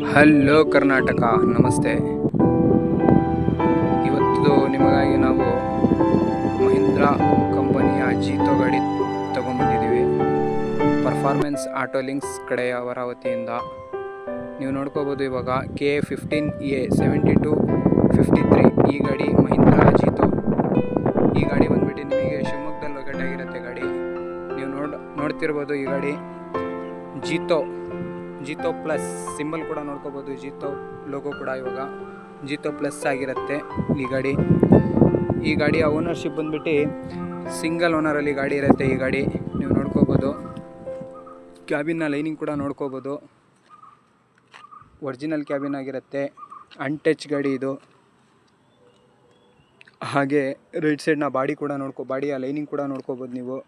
Hello Karnataka, ನಮಸ್ತೆ. ಇವತ್ತು ನಿಮಗಾಗಿ ನಾವು ಮಹೀಂದ್ರಾ ಕಂಪನಿಯ ಜೀತೋ ಗಾಡಿ ತಗೊಂಡ್ಬಂದಿದ್ದೀವಿ. ಪರ್ಫಾರ್ಮೆನ್ಸ್ ಆಟೋ ಲಿಂಕ್ಸ್ ಕಡೆಯವರ ವತಿಯಿಂದ ನೀವು ನೋಡ್ಕೋಬೋದು. ಇವಾಗ KA15A 7253 ಈ ಗಾಡಿ ಮಹೀಂದ್ರಾ ಜೀತೋ. ಈ ಗಾಡಿ ಬಂದ್ಬಿಟ್ಟು ನಿಮಗೆ ಶಿವಮೊಗ್ಗದಲ್ಲಿ ಲೊಕೇಟ್ ಆಗಿರುತ್ತೆ ಗಾಡಿ. ನೀವು ನೋಡ್ತಿರ್ಬೋದು ಈ ಗಾಡಿ ಜೀತೋ ಪ್ಲಸ್ ಸಿಂಬಲ್ ಕೂಡ ನೋಡ್ಕೋಬೋದು. ಜೀತೋ ಲೋಗೋ ಕೂಡ ಇವಾಗ ಜೀತೋ ಪ್ಲಸ್ ಆಗಿರುತ್ತೆ ಈ ಗಾಡಿಯ ಓನರ್ಶಿಪ್ ಬಂದ್ಬಿಟ್ಟು ಸಿಂಗಲ್ ಓನರಲ್ಲಿ ಗಾಡಿ ಇರುತ್ತೆ. ಈ ಗಾಡಿ ನೀವು ನೋಡ್ಕೋಬೋದು. ಕ್ಯಾಬಿನ್ನ ಲೈನಿಂಗ್ ಕೂಡ ನೋಡ್ಕೋಬೋದು. ಒರಿಜಿನಲ್ ಕ್ಯಾಬಿನ್ ಆಗಿರುತ್ತೆ. ಅನ್ಟಚ್ ಗಾಡಿ ಇದು. ಹಾಗೆ ರೈಟ್ ಸೈಡ್ನ ಬಾಡಿಯ ಲೈನಿಂಗ್ ಕೂಡ ನೋಡ್ಕೋಬೋದು ನೀವು.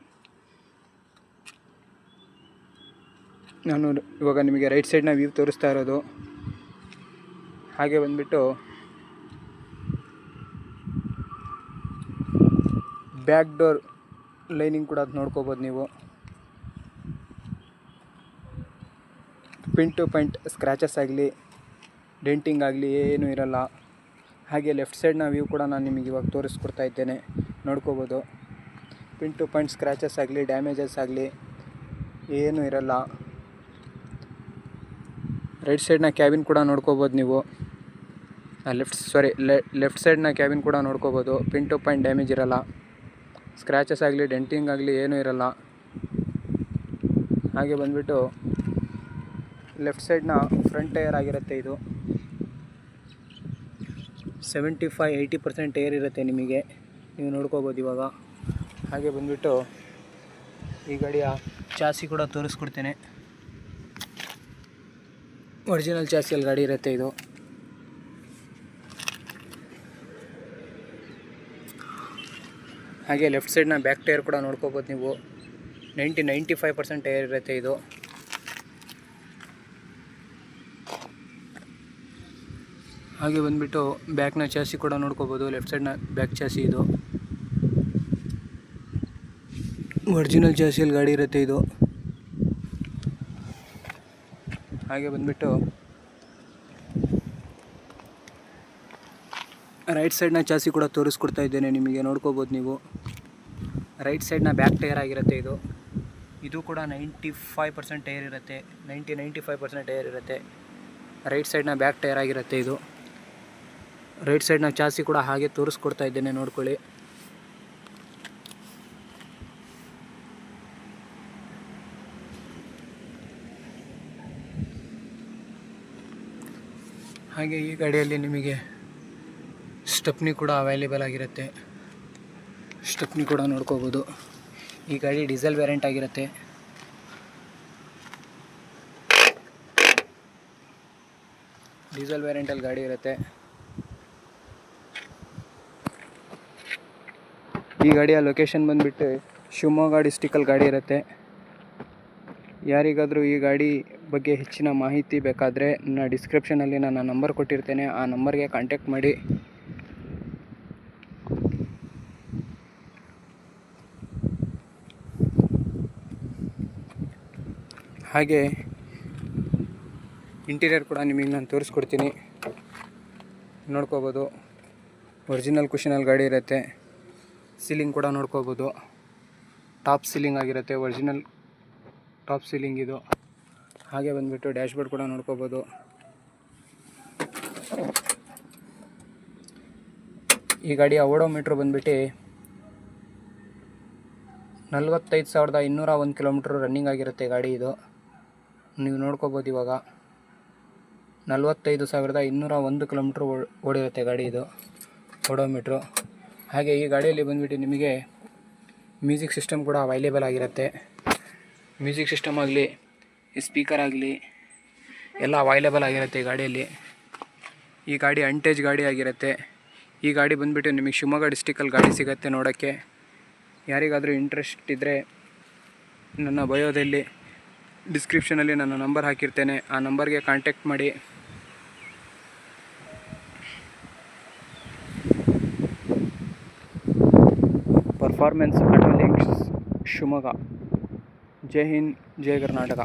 ನಾನು ಇವಾಗ ನಿಮಗೆ ರೈಟ್ ಸೈಡ್ನ ವ್ಯೂ ತೋರಿಸ್ತಾ ಇರೋದು. ಹಾಗೆ ಬಂದ್ಬಿಟ್ಟು ಬ್ಯಾಕ್ ಡೋರ್ ಲೈನಿಂಗ್ ಕೂಡ ಅದು ನೋಡ್ಕೋಬೋದು ನೀವು. ಪಿನ್ ಟು ಪಾಯಿಂಟ್ ಸ್ಕ್ರ್ಯಾಚಸ್ ಆಗಲಿ ಡೆಂಟಿಂಗ್ ಆಗಲಿ ಏನೂ ಇರಲ್ಲ. ಹಾಗೆ ಲೆಫ್ಟ್ ಸೈಡ್ನ ವ್ಯೂ ಕೂಡ ನಾನು ನಿಮಗೆ ಇವಾಗ ತೋರಿಸ್ಕೊಡ್ತಾ ಇದ್ದೇನೆ, ನೋಡ್ಕೋಬೋದು. ಪಿನ್ ಟು ಪಾಯಿಂಟ್ ಸ್ಕ್ರ್ಯಾಚಸ್ ಆಗಲಿ ಡ್ಯಾಮೇಜಸ್ ಆಗಲಿ ಏನೂ ಇರಲ್ಲ. ರೈಟ್ ಸೈಡ್ನ ಕ್ಯಾಬಿನ್ ಕೂಡ ನೋಡ್ಕೋಬೋದು ನೀವು. ಲೆಫ್ಟ್ ಸೈಡ್ನ ಕ್ಯಾಬಿನ್ ಕೂಡ ನೋಡ್ಕೋಬೋದು. ಪಿನ್ ಟು ಪಾಯಿಂಟ್ ಡ್ಯಾಮೇಜ್ ಇರಲ್ಲ. ಸ್ಕ್ರ್ಯಾಚಸ್ ಆಗಲಿ ಡೆಂಟಿಂಗ್ ಆಗಲಿ ಏನೂ ಇರಲ್ಲ. ಹಾಗೆ ಬಂದ್ಬಿಟ್ಟು ಲೆಫ್ಟ್ ಸೈಡ್ನ ಫ್ರಂಟ್ ಟೈರ್ ಆಗಿರುತ್ತೆ. ಇದು 75-80% ಟೈರ್ ಇರುತ್ತೆ ನಿಮಗೆ, ನೀವು ನೋಡ್ಕೋಬೋದು ಇವಾಗ. ಹಾಗೆ ಬಂದ್ಬಿಟ್ಟು ಈ ಗಾಡಿಯ ಚಾಸಿ ಕೂಡ ತೋರಿಸ್ಕೊಡ್ತೇನೆ. ಒರಿಜಿನಲ್ ಚಾಸಿಯಲ್ಲಿ ಗಾಡಿ ಇರುತ್ತೆ ಇದು. ಹಾಗೆ ಲೆಫ್ಟ್ ಸೈಡ್ನ ಬ್ಯಾಕ್ ಟೈರ್ ಕೂಡ ನೋಡ್ಕೋಬೋದು ನೀವು. 90-95% ಟೈರ್ ಇರುತ್ತೆ ಇದು. ಹಾಗೆ ಬಂದ್ಬಿಟ್ಟು ಬ್ಯಾಕ್ನ ಚಾಸಿ ಕೂಡ ನೋಡ್ಕೋಬೋದು. ಲೆಫ್ಟ್ ಸೈಡ್ನ ಬ್ಯಾಕ್ ಚಾಸಿ ಇದು. ಒರಿಜಿನಲ್ ಚಾಸಿಯಲ್ಲಿ ಗಾಡಿ ಇರುತ್ತೆ ಇದು. ಹಾಗೆ ಬಂದ್ಬಿಟ್ಟು ರೈಟ್ ಸೈಡ್ನ ಚಾಸಿ ಕೂಡ ತೋರಿಸ್ಕೊಡ್ತಾ ಇದ್ದೇನೆ ನಿಮಗೆ, ನೋಡ್ಕೋಬೋದು ನೀವು. ರೈಟ್ ಸೈಡ್ನ ಬ್ಯಾಕ್ ಟೈರ್ ಆಗಿರುತ್ತೆ ಇದು. ಇದು ಕೂಡ 95% ಟೈರ್ ಇರುತ್ತೆ. 90-95% ಟೈರ್ ಇರುತ್ತೆ. ರೈಟ್ ಸೈಡ್ನ ಬ್ಯಾಕ್ ಟೈರ್ ಆಗಿರುತ್ತೆ ಇದು. ರೈಟ್ ಸೈಡ್ನ ಚಾಸಿ ಕೂಡ ಹಾಗೆ ತೋರಿಸ್ಕೊಡ್ತಾ ಇದ್ದೇನೆ, ನೋಡ್ಕೊಳ್ಳಿ. ಹಾಗೆ ಈ ಗಾಡಿಯಲ್ಲಿ ನಿಮಗೆ ಸ್ಟೆಪ್ನಿ ಕೂಡ ಅವೈಲೇಬಲ್ ಆಗಿರುತ್ತೆ. ಸ್ಟೆಪ್ನಿ ಕೂಡ ನೋಡ್ಕೋಬೋದು. ಈ ಗಾಡಿ ಡೀಸೆಲ್ ವೇರಿಯಂಟ್ ಆಗಿರುತ್ತೆ. ಡೀಸೆಲ್ ವೇರಿಯಂಟಲ್ಲಿ ಗಾಡಿ ಇರುತ್ತೆ. ಈ ಗಾಡಿಯ ಲೊಕೇಶನ್ ಬಂದುಬಿಟ್ಟು ಶಿವಮೊಗ್ಗ ಡಿಸ್ಟಿಕಲ್ಲಿ ಗಾಡಿ ಇರುತ್ತೆ. ಯಾರಿಗಾದರೂ ಈ ಗಾಡಿ ಬಗ್ಗೆ ಹೆಚ್ಚಿನ ಮಾಹಿತಿ ಬೇಕಾದರೆ ನನ್ನ ಡಿಸ್ಕ್ರಿಪ್ಷನಲ್ಲಿ ನನ್ನ ನಂಬರ್ ಕೊಟ್ಟಿರ್ತೇನೆ, ಆ ನಂಬರ್ಗೆ ಕಾಂಟ್ಯಾಕ್ಟ್ ಮಾಡಿ. ಹಾಗೆ ಇಂಟೀರಿಯರ್ ಕೂಡ ನಿಮಗೆ ನಾನು ತೋರಿಸ್ಕೊಡ್ತೀನಿ, ನೋಡ್ಕೋಬೋದು. ಒರಿಜಿನಲ್ ಕುಷನಲ್ಲಿ ಗಾಡಿ ಇರುತ್ತೆ. ಸೀಲಿಂಗ್ ಕೂಡ ನೋಡ್ಕೋಬೋದು. ಟಾಪ್ ಸೀಲಿಂಗ್ ಆಗಿರುತ್ತೆ. ಒರಿಜಿನಲ್ ಟಾಪ್ ಸೀಲಿಂಗ್ ಇದು. ಹಾಗೆ ಬಂದುಬಿಟ್ಟು ಡ್ಯಾಶ್ಬೋರ್ಡ್ ಕೂಡ ನೋಡ್ಕೋಬೋದು. ಈ ಗಾಡಿಯ ಓಡೋಮೀಟ್ರ್ ಬಂದುಬಿಟ್ಟು 45,201 ಕಿಲೋಮೀಟ್ರ್ ರನ್ನಿಂಗ್ ಆಗಿರುತ್ತೆ ಗಾಡಿ ಇದು. ನೀವು ನೋಡ್ಕೋಬೋದು ಇವಾಗ 45,201 ಕಿಲೋಮೀಟ್ರ್ ಓಡಿರುತ್ತೆ ಗಾಡಿ ಇದು ಓಡೋಮೀಟ್ರು. ಹಾಗೆ ಈ ಗಾಡಿಯಲ್ಲಿ ಬಂದುಬಿಟ್ಟು ನಿಮಗೆ ಮ್ಯೂಸಿಕ್ ಸಿಸ್ಟಮ್ ಕೂಡ ಅವೈಲೇಬಲ್ ಆಗಿರುತ್ತೆ. ಮ್ಯೂಸಿಕ್ ಸಿಸ್ಟಮ್ ಆಗಲಿ ಸ್ಪೀಕರ್ ಆಗಲಿ ಎಲ್ಲ ಅವೈಲೇಬಲ್ ಆಗಿರುತ್ತೆ ಈ ಗಾಡಿಯಲ್ಲಿ. ಈ ಗಾಡಿ ಅನ್ಟಚ್ ಗಾಡಿ ಆಗಿರುತ್ತೆ. ಈ ಗಾಡಿ ಬಂದುಬಿಟ್ಟು ನಿಮಗೆ ಶಿವಮೊಗ್ಗ ಡಿಸ್ಟಿಕಲ್ಲಿ ಗಾಡಿ ಸಿಗುತ್ತೆ ನೋಡೋಕ್ಕೆ. ಯಾರಿಗಾದರೂ ಇಂಟ್ರೆಸ್ಟ್ ಇದ್ದರೆ ನನ್ನ ಬಯೋದಲ್ಲಿ ಡಿಸ್ಕ್ರಿಪ್ಷನಲ್ಲಿ ನನ್ನ ನಂಬರ್ ಹಾಕಿರ್ತೇನೆ, ಆ ನಂಬರ್ಗೆ ಕಾಂಟ್ಯಾಕ್ಟ್ ಮಾಡಿ. Performance auto links Shivamogga. ಜೈ ಹಿಂದ್, ಜೈ ಕರ್ನಾಟಕ.